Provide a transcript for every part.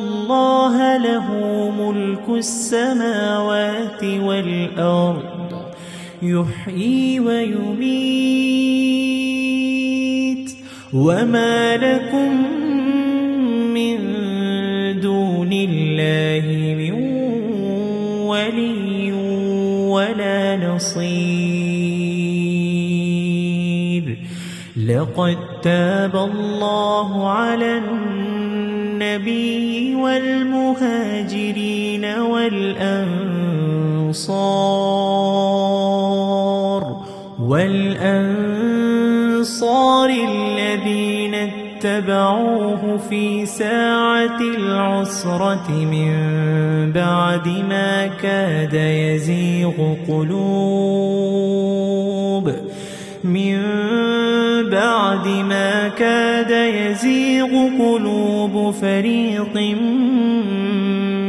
الله له ملك السماوات والأرض يحيي ويميت وما لكم من دون الله من ولي ولا نصير. لقد تاب الله على النبي والمهاجرين والأنصار الذين اتبعوه في ساعة العسرة من بعد ما كاد يزيغ قلوب فريق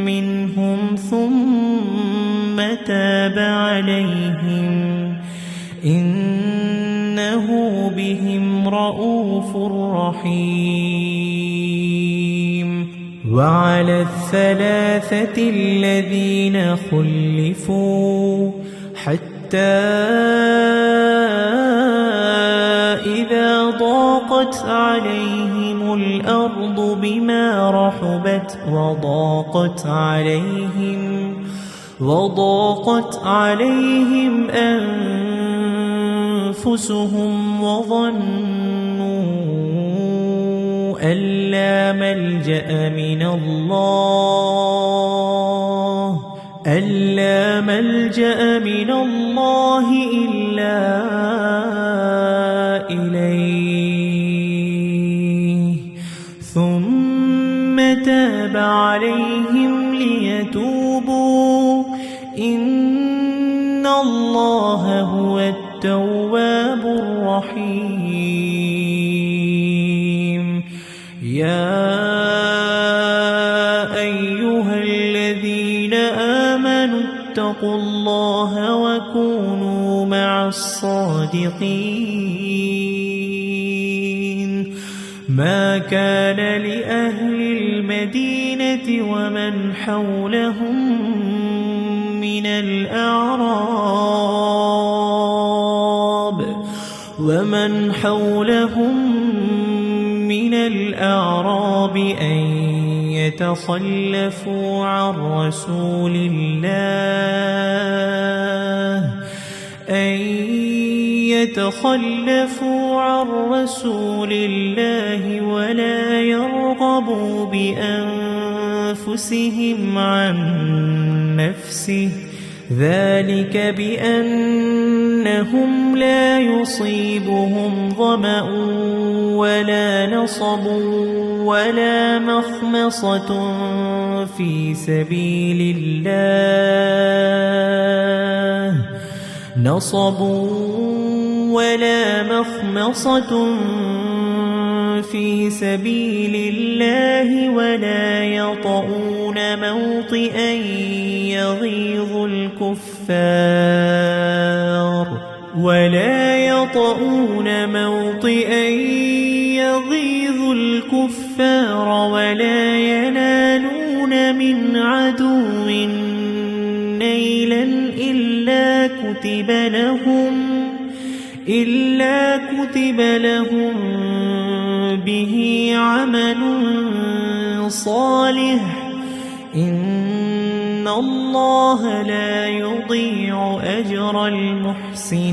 منهم ثم تاب عليهم إنه بهم رءوف رحيم. وعلى الثلاثة الذين خلفوا حتى إذا ضاقت عليهم الأرض بما رحبت وضاقت عليهم أنفسهم وظنوا أن لا ملجأ من الله إلا إليه ثم تاب عليهم ليتوبوا إن الله هو التواب الرحيم. يا أيها الذين آمنوا اتقوا الله وكونوا مع الصادقين. ما كان لأهل المدينة ومن حولهم من الأعراب أن يتخلفوا عن رسول الله ولا يرغبوا بأنفسهم عن نفسه ذلك بأنهم لا يصيبهم ظمأ ولا نصب ولا مخمصة في سبيل الله ولا يطؤون موطئا يغيظ الكفار ولا ينالون من عدو نيلا إلا كتب لهم به عمل صالح إن الله لا يضيع أجر المحسنين.